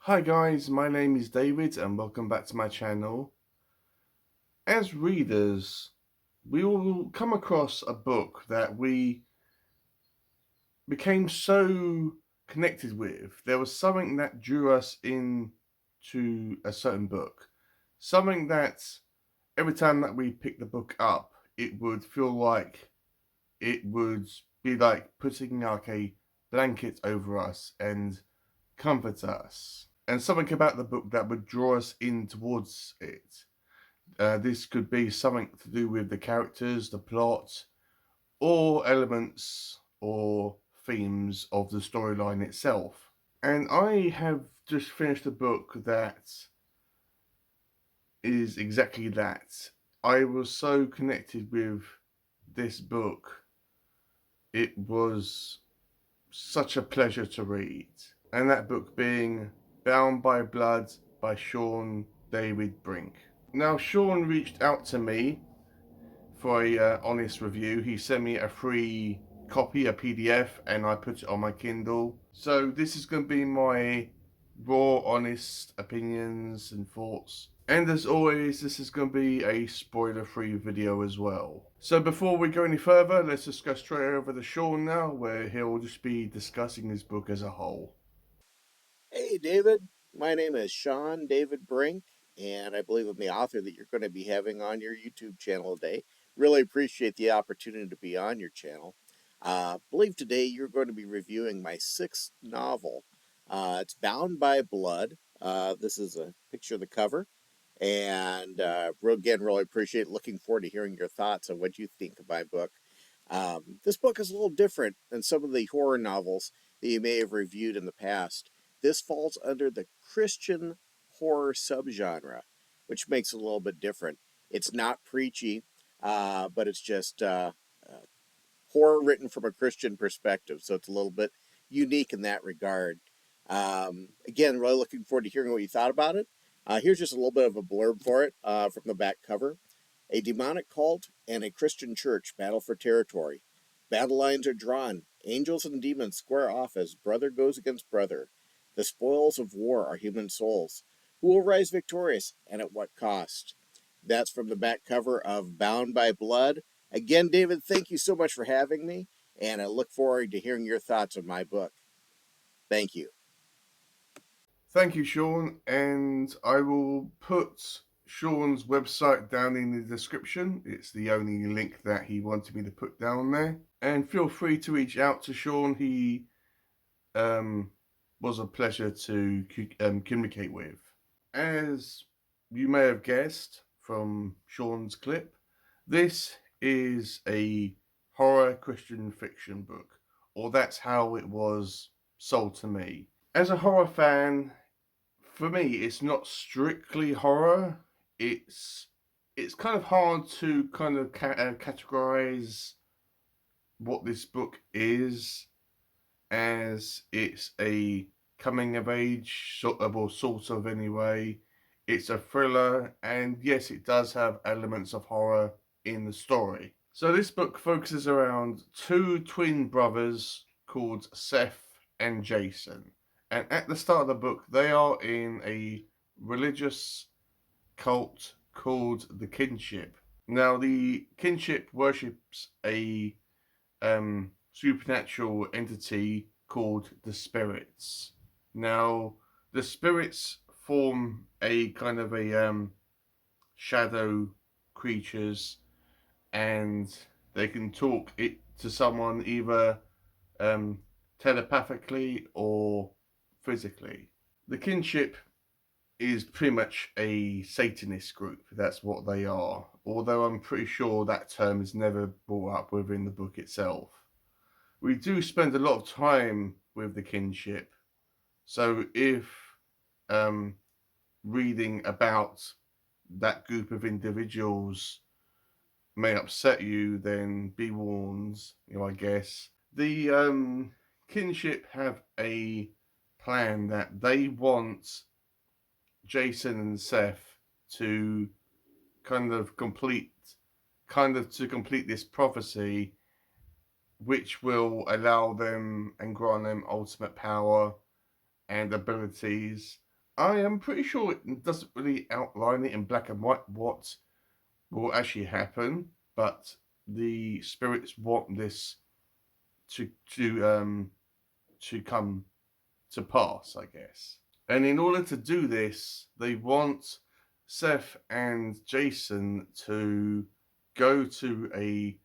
Hi guys, my name is David and welcome back to my channel. As readers, we will come across a book that we became so connected with. There was something that drew us in to a certain book. Something that every time that we picked the book up, it would feel like it would be like putting like a blanket over us and comfort us. And something about the book that would draw us in towards it. This could be something to do with the characters, the plot, or elements or themes of the storyline itself. And I have just finished a book that is exactly that. I was so connected with this book. It was such a pleasure to read. And that book being Bound by Blood by Shawn David Brink. Now, Shawn reached out to me for a honest review. He sent me a free copy, a PDF, and I put it on my Kindle. So this is going to be my raw, honest opinions and thoughts. And as always, this is going to be a spoiler-free video as well. So before we go any further, let's just go straight over to Shawn now, where he'll just be discussing his book as a whole. Hey, David. My name is Shawn David Brink, and I believe I'm the author that you're going to be having on your YouTube channel today. Really appreciate the opportunity to be on your channel. Believe today you're going to be reviewing my sixth novel. It's Bound by Blood. This is a picture of the cover. And again, really appreciate looking forward to hearing your thoughts on what you think of my book. This book is a little different than some of the horror novels that you may have reviewed in the past. This falls under the Christian horror subgenre, which makes it a little bit different. It's not preachy, but it's just horror written from a Christian perspective, so it's a little bit unique in that regard. Again, really looking forward to hearing what you thought about it. Here's just a little bit of a blurb for it from the back cover. A demonic cult and a Christian church battle for territory. Battle lines are drawn. Angels and demons square off as brother goes against brother. The spoils of war are human souls. Who will rise victorious and at what cost? That's from the back cover of Bound by Blood. Again, David, thank you so much for having me, and I look forward to hearing your thoughts on my book. Thank you. Thank you, Shawn, and I will put Shawn's website down in the description. It's the only link that he wanted me to put down there. And feel free to reach out to Shawn. He was a pleasure to communicate with. As you may have guessed from Shawn's clip, this is a horror Christian fiction book, or that's how it was sold to me. As a horror fan, for me, it's not strictly horror. It's kind of hard to kind of categorize what this book is, as it's a coming of age sort of anyway. It's a thriller, and yes, it does have elements of horror in the story. So this book focuses around two twin brothers called Seth and Jason. And at the start of the book, they are in a religious cult called the Kinship. Now, the Kinship worships a supernatural entity called the spirits. Now, the spirits form a kind of a shadow creatures, and they can talk it to someone either um, telepathically or physically. The Kinship is pretty much a Satanist group. That's what they are. Although I'm pretty sure that term is never brought up within the book itself. We do spend a lot of time with the Kinship. So if um, reading about that group of individuals may upset you, then be warned, I guess. The Kinship have a plan that they want Jason and Seth to kind of complete this prophecy, which will allow them and grant them ultimate power and abilities, I am pretty sure it doesn't really outline it in black and white what will actually happen, but the spirits want this to to um to come to pass, I guess. And in order to do this, they want Seth and Jason to go to a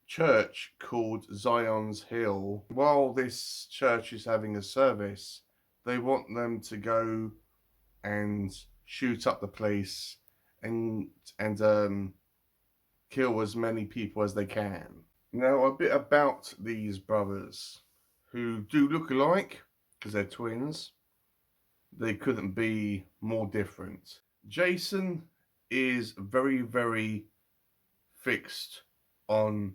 church called Zion's Hill. While this church is having a service, they want them to go and shoot up the place and and kill as many people as they can. Now, a bit about these brothers who do look alike because they're twins. They couldn't be more different. Jason is very, very fixed on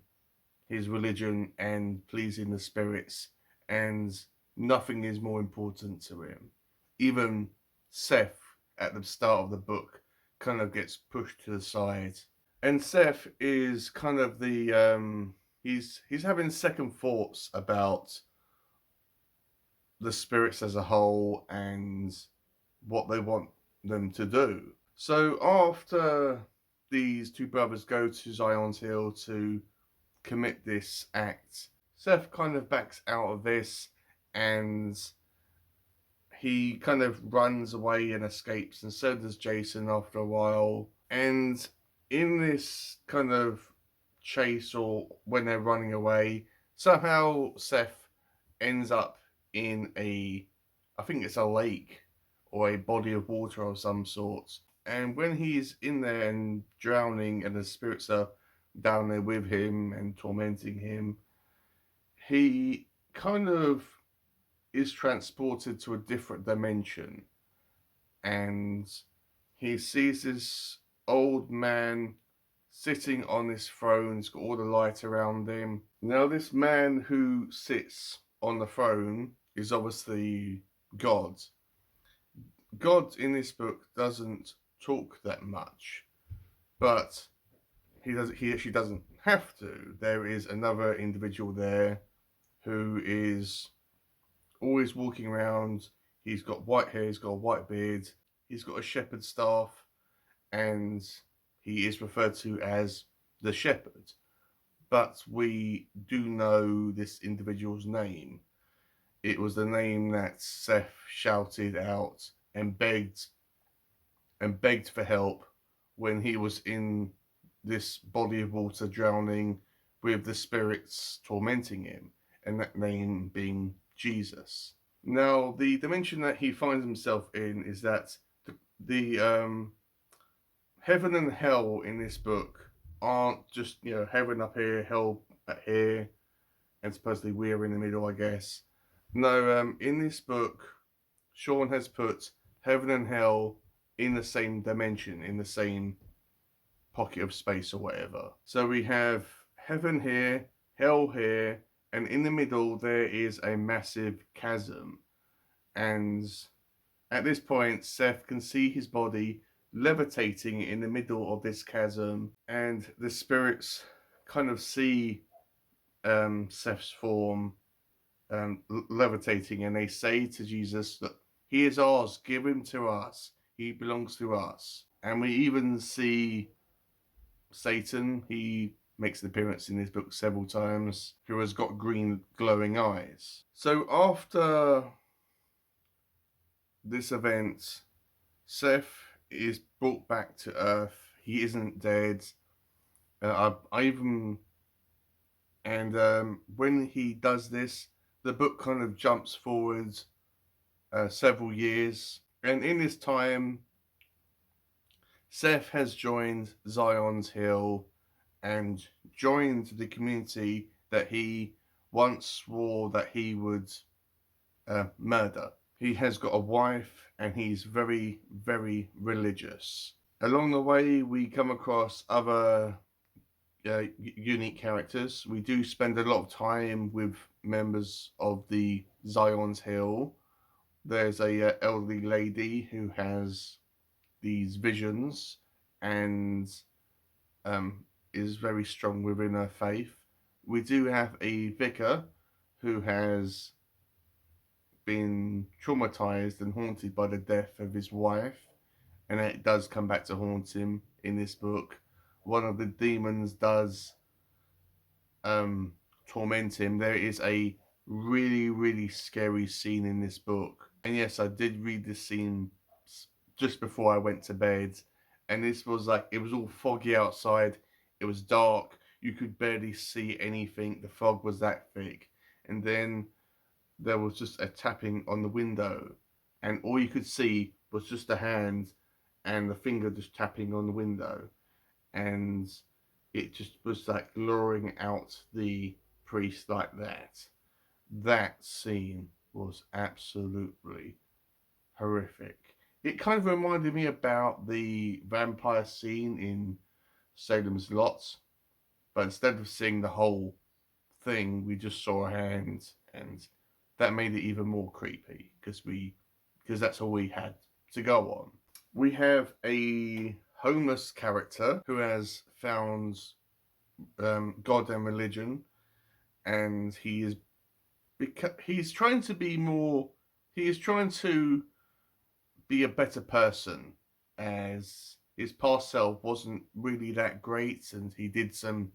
his religion and pleasing the spirits, and nothing is more important to him. Even Seth at the start of the book kind of gets pushed to the side. And Seth is kind of he's having second thoughts about the spirits as a whole and what they want them to do. So after these two brothers go to Zion's Hill to commit this act, Seth kind of backs out of this and he kind of runs away and escapes, and so does Jason after a while. And in this kind of chase, or when they're running away, somehow Seth ends up in I think it's a lake or a body of water of some sort. And when he's in there and drowning and the spirits are down there with him and tormenting him, he kind of is transported to a different dimension. And he sees this old man sitting on this throne. He's got all the light around him. Now, this man who sits on the throne is obviously God. God in this book doesn't talk that much, but he actually doesn't have to. There is another individual there who is always walking around. He's got white hair, he's got a white beard, he's got a shepherd's staff, and he is referred to as the shepherd. But we do know this individual's name. It was the name that Seth shouted out and begged for help when he was in this body of water drowning with the spirits tormenting him, and that name being Jesus. Now, the dimension that he finds himself in is that the heaven and hell in this book aren't just, heaven up here, hell at here, and supposedly we're in the middle, I guess. No, in this book, Shawn has put heaven and hell in the same dimension, in the same pocket of space or whatever. So we have heaven here, hell here, and in the middle there is a massive chasm. And at this point, Seth can see his body levitating in the middle of this chasm, and the spirits kind of see Seth's form levitating, and they say to Jesus that he is ours, give him to us, he belongs to us. And we even see Satan. He makes an appearance in this book several times, who has got green glowing eyes. So after this event, Seth is brought back to Earth. He isn't dead. When he does this, the book kind of jumps forward several years, and in this time, Seth has joined Zion's Hill and joined the community that he once swore that he would murder. He has got a wife and he's very, very religious. Along the way, we come across other unique characters. We do spend a lot of time with members of the Zion's Hill. There's a elderly lady who has these visions and is very strong within her faith. We do have a vicar who has been traumatized and haunted by the death of his wife, and it does come back to haunt him in this book. One of the demons does um, torment him. There is a really, really scary scene in this book. And yes, I did read this scene just before I went to bed. And this was like, it was all foggy outside. It was dark. You could barely see anything. The fog was that thick. And then there was just a tapping on the window. And all you could see was just a hand and the finger just tapping on the window. And it just was like luring out the priest like that. That scene was absolutely horrific. It kind of reminded me about the vampire scene in Salem's Lot, but instead of seeing the whole thing, we just saw a hand, and that made it even more creepy because that's all we had to go on. We have a homeless character who has found God and religion, and he's trying to be more. He is trying to be a better person, as his past self wasn't really that great, and he did some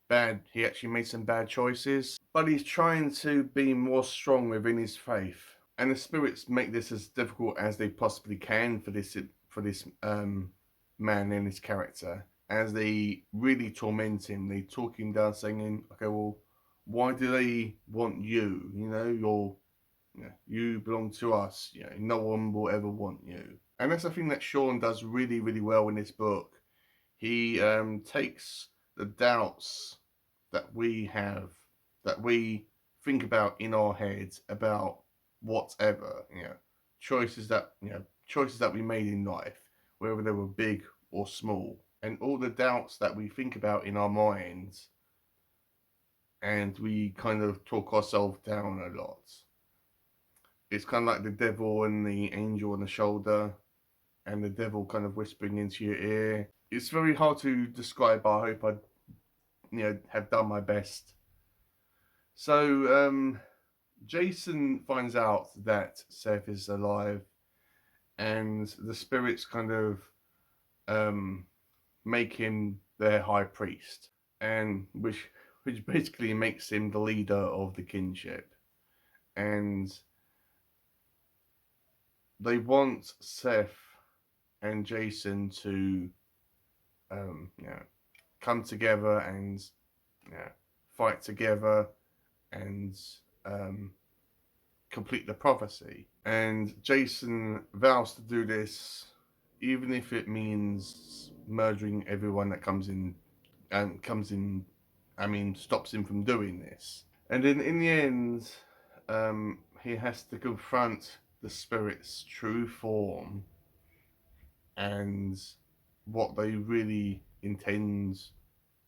bad. He actually made some bad choices, but he's trying to be more strong within his faith. And the spirits make this as difficult as they possibly can for this man and his character, as they really torment him. They talk him down, saying, "Okay, well, why do they want you? You belong to us. No one will ever want you." And that's the thing that Shawn does really, really well in this book. He takes the doubts that we have, that we think about in our heads about whatever, choices that we made in life, whether they were big or small, and all the doubts that we think about in our minds, and we kind of talk ourselves down a lot. It's kind of like the devil and the angel on the shoulder, and the devil kind of whispering into your ear. It's very hard to describe, but I hope I have done my best. So Jason finds out that Seth is alive, and the spirits kind of make him their high priest, and which basically makes him the leader of the kinship. And they want Seth and Jason to come together and fight together and complete the prophecy. And Jason vows to do this, even if it means murdering everyone that stops him from doing this. And then in the end, he has to confront the spirit's true form and what they really intend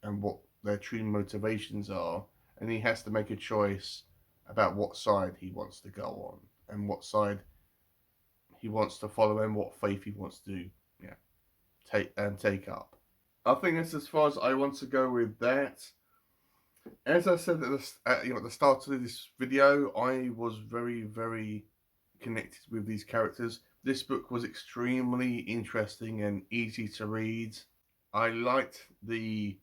and what their true motivations are. And he has to make a choice about what side he wants to go on and what side he wants to follow and what faith he wants to take up. I think that's as far as I want to go with that. As I said at the start of this video, I was very, very connected with these characters. This book was extremely interesting and easy to read. I liked the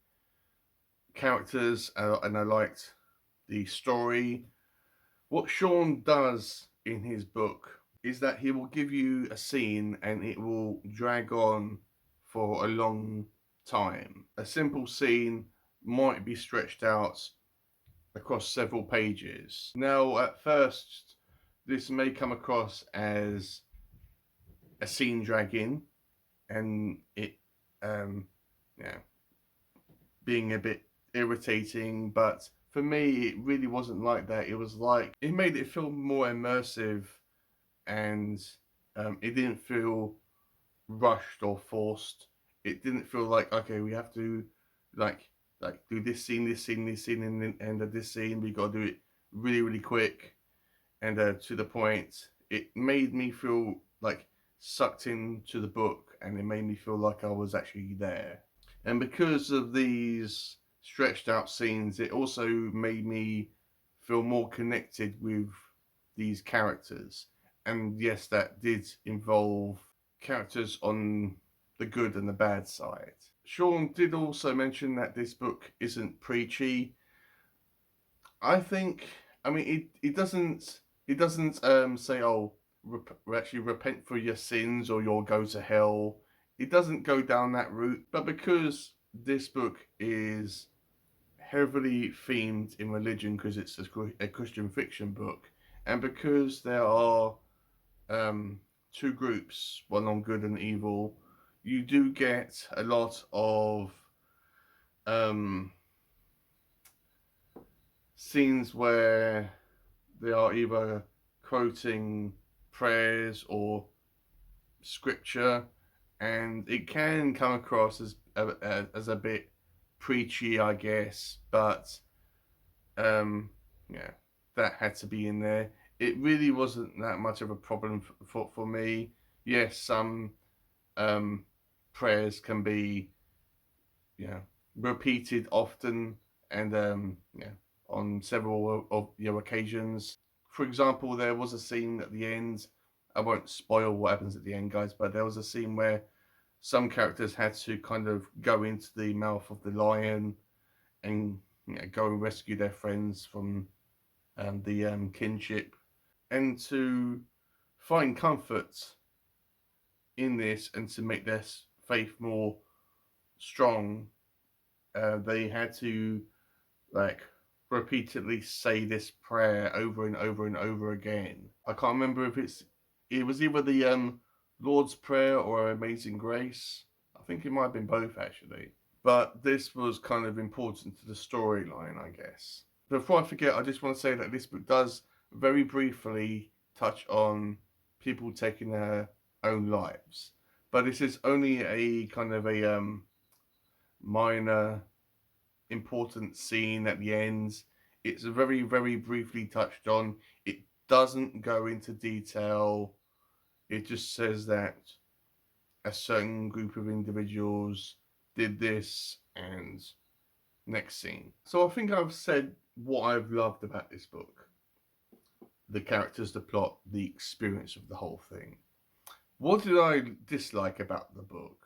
characters and I liked the story. What Shawn does in his book is that he will give you a scene and it will drag on for a long time. A simple scene might be stretched out across several pages. Now, at first, this may come across as a scene dragging and it being a bit irritating, but for me it really wasn't like that. It was like it made it feel more immersive, and it didn't feel rushed or forced. It didn't feel like, okay, we have to like do this scene, and then end of this scene. We got to do it really, really quick and to the point. It made me feel like sucked into the book, and it made me feel like I was actually there. And because of these stretched out scenes, it also made me feel more connected with these characters. And yes, that did involve characters on the good and the bad side. Shawn did also mention that this book isn't preachy. I think, I mean, it doesn't say, oh, actually repent for your sins or you'll go to hell. It doesn't go down that route. But because this book is heavily themed in religion, because it's a Christian fiction book, and because there are um, two groups, one on good and evil, you do get a lot of um, scenes where they are either quoting prayers or scripture, and it can come across as a bit preachy, I guess. But yeah, that had to be in there. It really wasn't that much of a problem for me. Yes, some um, prayers can be, repeated often, and on several of occasions. For example, there was a scene at the end. I won't spoil what happens at the end, guys, but there was a scene where some characters had to kind of go into the mouth of the lion and go and rescue their friends from the kinship, and to find comfort in this and to make their faith more strong. They had to like repeatedly say this prayer over and over and over again. I can't remember if it was either the Lord's Prayer or Amazing Grace. I think it might have been both actually. But this was kind of important to the storyline, I guess. Before I forget, I just want to say that this book does very briefly touch on people taking their own lives. But this is only a kind of a minor important scene at the end. It's very, very briefly touched on. It doesn't go into detail. It just says that a certain group of individuals did this, and next scene. So I think I've said what I've loved about this book: the characters, the plot, the experience of the whole thing. What did I dislike about the book?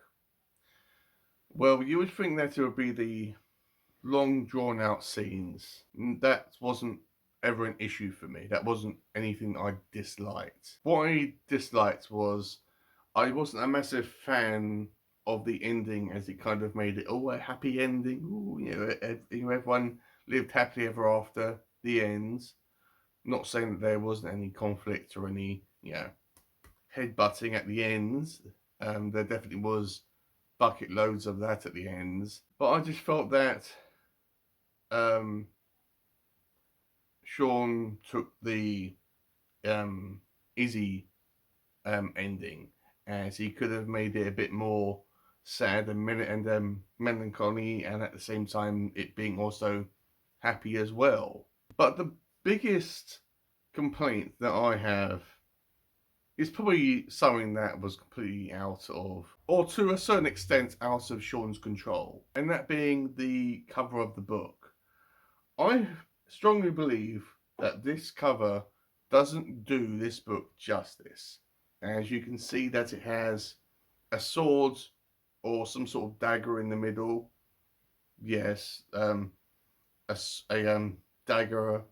Well, you would think that it would be the long drawn out scenes. That wasn't ever an issue for me. That wasn't anything I disliked. What I disliked was I wasn't a massive fan of the ending, as it kind of made it a happy ending. Ooh, everyone lived happily ever after. The end. Not saying that there wasn't any conflict or any headbutting at the ends. There definitely was bucket loads of that at the ends. But I just felt that um, Shawn took the easy ending, as he could have made it a bit more sad and melancholy, and at the same time it being also happy as well. But the biggest complaint that I have is probably something that was completely out of, or to a certain extent, out of Shawn's control, and that being the cover of the book. I strongly believe that this cover doesn't do this book justice. As you can see that it has a sword or some sort of dagger in the middle. Yes, a dagger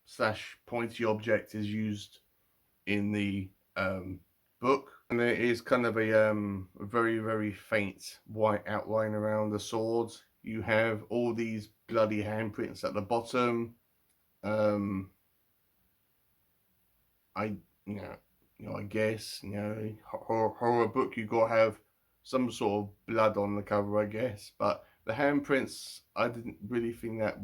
slash pointy object is used in the book, and there is kind of a very, very faint white outline around the sword. You have all these bloody handprints at the bottom. I I guess horror book, you gotta have some sort of blood on the cover, I guess. But the handprints, I didn't really think that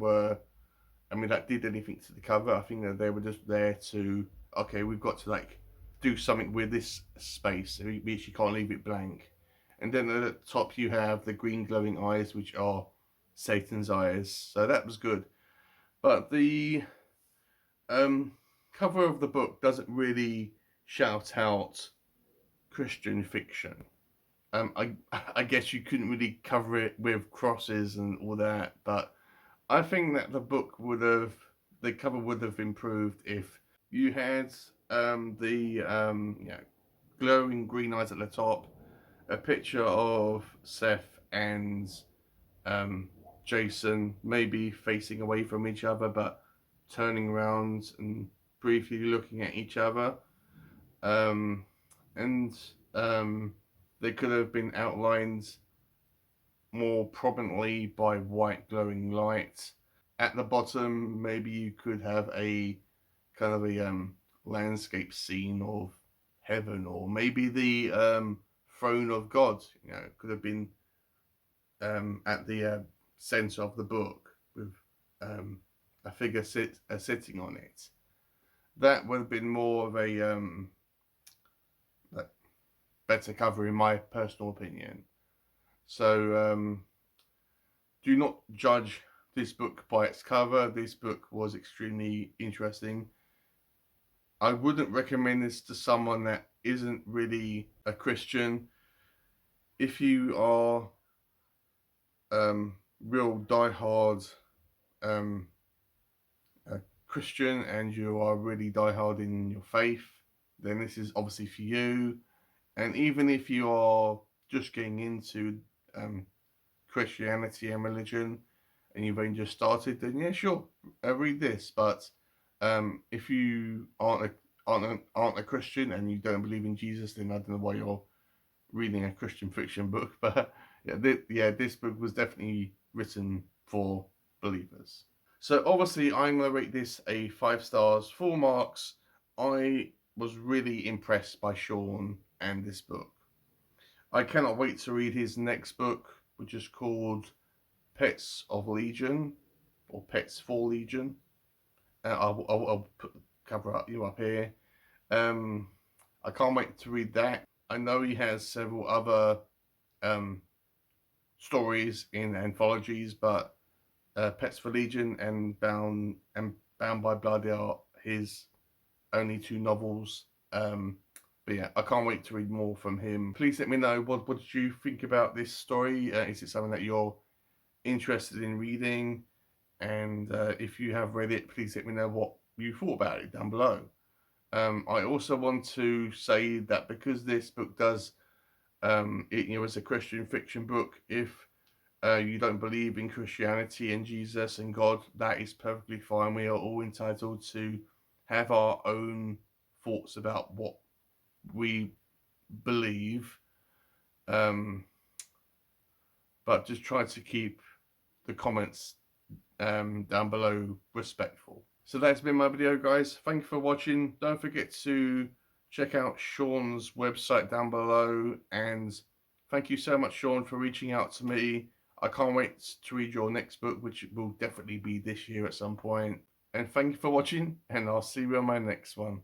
did anything to the cover. I think that they were just there to, okay, we've got to do something with this space. So we actually can't leave it blank. And then at the top you have the green glowing eyes, which are Satan's eyes. So that was good. But the um, cover of the book doesn't really shout out Christian fiction. I guess you couldn't really cover it with crosses and all that, but I think that the cover would have improved if you had the glowing green eyes at the top, a picture of Seth and um, Jason maybe facing away from each other, but turning around and briefly looking at each other. Um, and they could have been outlined more prominently by white glowing light. At the bottom, maybe you could have a kind of a landscape scene of heaven, or maybe the throne of God. You know, it could have been at the center of the book with um, a figure sitting on it. That would have been more of a better cover, in my personal opinion. So do not judge this book by its cover. This book was extremely interesting. I wouldn't recommend this to someone that isn't really a Christian. If you are real diehard um, a Christian and you are really diehard in your faith, then this is obviously for you. And even if you are just getting into um, Christianity and religion, and you've only just started, then yeah, sure, read this. But if you aren't a Christian and you don't believe in Jesus, then I don't know why you're reading a Christian fiction book. But this book was definitely written for believers. So obviously, I'm gonna rate this a 5 stars, full marks. I was really impressed by Shawn and this book. I cannot wait to read his next book, which is called Pets of Legion, or Pets for Legion. I'll put the cover up here. I can't wait to read that. I know he has several other um, stories in anthologies, but Pets for Legion and Bound by Blood are his only 2 novels. But yeah, I can't wait to read more from him. Please let me know what did you think about this story. Is it something that you're interested in reading? And if you have read it, please let me know what you thought about it down below. I also want to say that because this book does, it's a Christian fiction book. If you don't believe in Christianity and Jesus and God, that is perfectly fine. We are all entitled to have our own thoughts about what we believe, um, but just try to keep the comments down below respectful. So that's been my video, guys. Thank you for watching. Don't forget to check out Shawn's website down below, and thank you so much, Shawn, for reaching out to me. I can't wait to read your next book, which will definitely be this year at some point. And thank you for watching, and I'll see you on my next one.